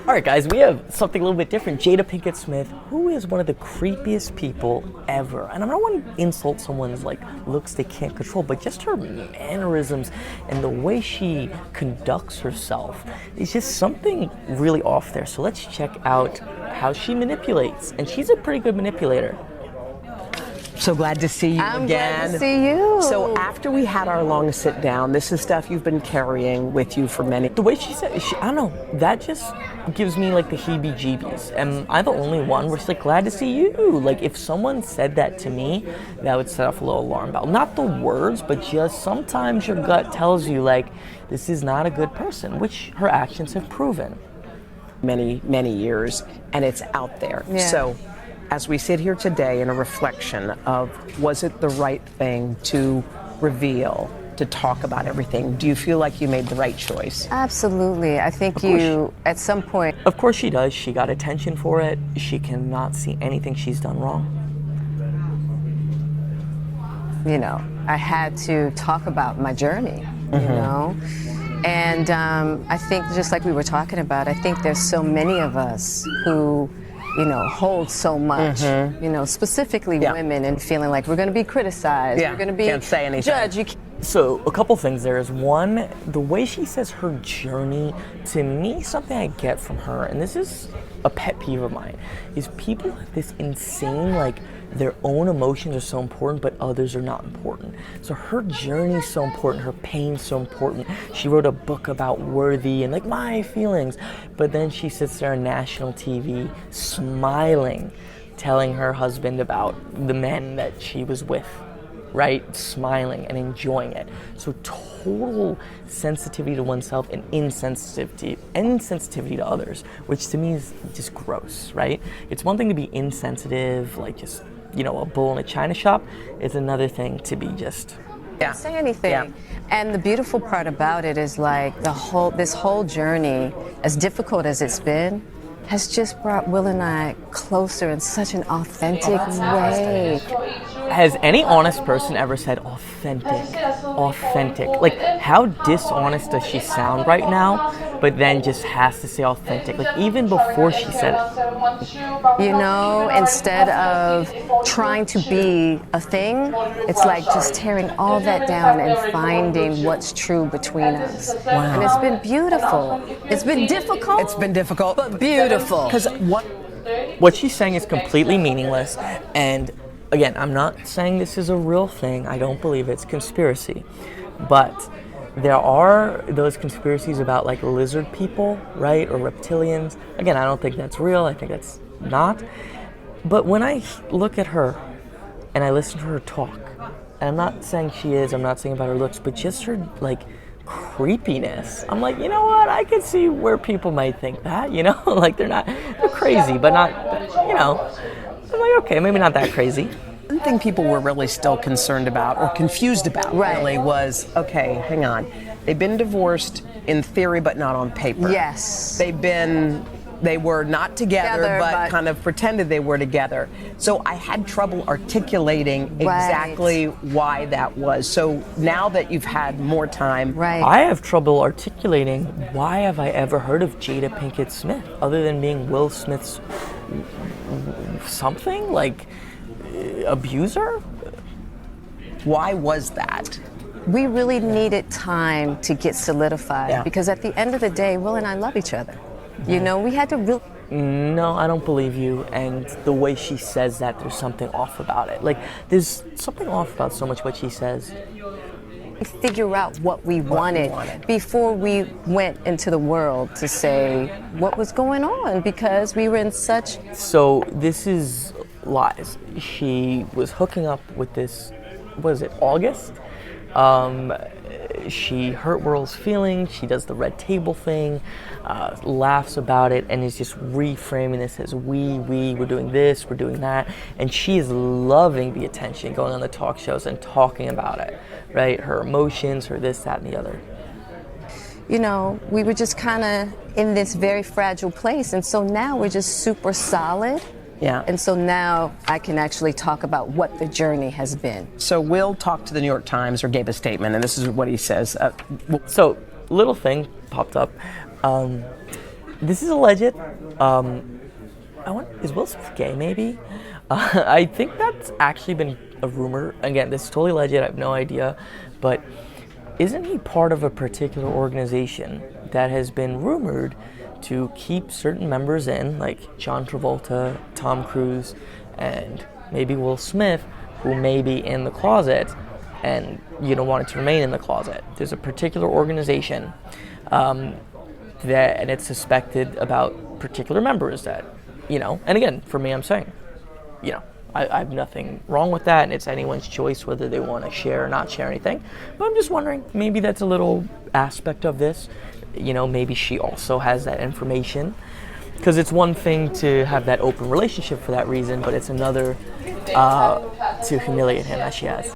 All right, guys, we have something a little bit different. Jada Pinkett Smith, who is one of the creepiest people ever. And I don't want to insult someone's looks they can't control, but just her mannerisms and the way she conducts herself is just something really off there. So let's check out how she manipulates. And she's a pretty good manipulator. So glad to see you I'm again. glad to see you. So after we had our long sit down, this is stuff you've been carrying with you for many. The way she said, I don't know, that just gives me the heebie-jeebies. Am I the only one where she's glad to see you? If someone said that to me, that would set off a little alarm bell. Not the words, but just sometimes your gut tells you this is not a good person, which her actions have proven. Many years, and it's out there. Yeah. So as we sit here today in a reflection of, was it the right thing to reveal, to talk about everything? Do you feel like you made the right choice? Absolutely. I think you, at some point... Of course she does. She got attention for it. She cannot see anything she's done wrong. I had to talk about my journey, And I think, just like we were talking about, I think there's so many of us who hold so much, specifically women, and feeling like we're going to be criticized, we're going to be can't say anything. judged. So a couple things there is, one, the way she says her journey, to me, something I get from her, and this is a pet peeve of mine, is people have this insane, their own emotions are so important, but others are not important. So her journey is so important, her pain is so important. She wrote a book about Worthy and my feelings, but then she sits there on national TV smiling, telling her husband about the men that she was with, right? Smiling and enjoying it. So total sensitivity to oneself and insensitivity to others, which to me is just gross, right? It's one thing to be insensitive, just a bull in a china shop. It's another thing to be just Don't say anything. Yeah. And the beautiful part about it is this whole journey, as difficult as it's been, has just brought Will and I closer in such an authentic way. Has any honest person ever said authentic? Authentic. How dishonest does she sound right now, but then just has to say authentic? Even before she said it. Instead of trying to be a thing, it's just tearing all that down and finding what's true between us. Wow. And it's been beautiful. It's been difficult. It's been difficult. But beautiful. Because What she's saying is completely meaningless, and again, I'm not saying this is a real thing. I don't believe it's conspiracy. But there are those conspiracies about lizard people, right? Or reptilians. Again, I don't think that's real. I think that's not. But when I look at her and I listen to her talk, and I'm not saying she is, I'm not saying about her looks, but just her creepiness. I'm you know what? I can see where people might think that, they're crazy, but not, I'm okay, maybe not that crazy. one thing people were really still concerned about, or confused about, really, was, okay, hang on. They've been divorced in theory, but not on paper. Yes. They were not together, but kind of pretended they were together. So I had trouble articulating exactly why that was. So now that you've had more time. I have trouble articulating why have I ever heard of Jada Pinkett Smith, other than being Will Smith's something, abuser? Why was that? We really needed time to get solidified because at the end of the day, Will and I love each other. We had to really... No, I don't believe you. And the way she says that, there's something off about it. There's something off about so much what she says. Figure out what we wanted before we went into the world to say what was going on, because we were in such... So this is lies. She was hooking up with this, was it August? She hurt Will's feelings, she does the red table thing, laughs about it, and is just reframing this as we're doing this, we're doing that, and she is loving the attention, going on the talk shows and talking about it, right? Her emotions, her this, that, and the other. We were just kind of in this very fragile place, and so now we're just super solid. Yeah. And so now I can actually talk about what the journey has been. So Will talked to the New York Times, or gave a statement, and this is what he says. So, little thing popped up. This is alleged. Is Will Smith gay? Maybe. I think that's actually been a rumor. Again, this is totally alleged. I have no idea, but isn't he part of a particular organization that has been rumored to keep certain members in, like John Travolta, Tom Cruise, and maybe Will Smith, who may be in the closet and wanted to remain in the closet? There's a particular organization and it's suspected about particular members that, and again, for me, I'm saying, I have nothing wrong with that, and it's anyone's choice whether they want to share or not share anything. But I'm just wondering, maybe that's a little aspect of this. Maybe she also has that information. Because it's one thing to have that open relationship for that reason, but it's another to humiliate him as she has.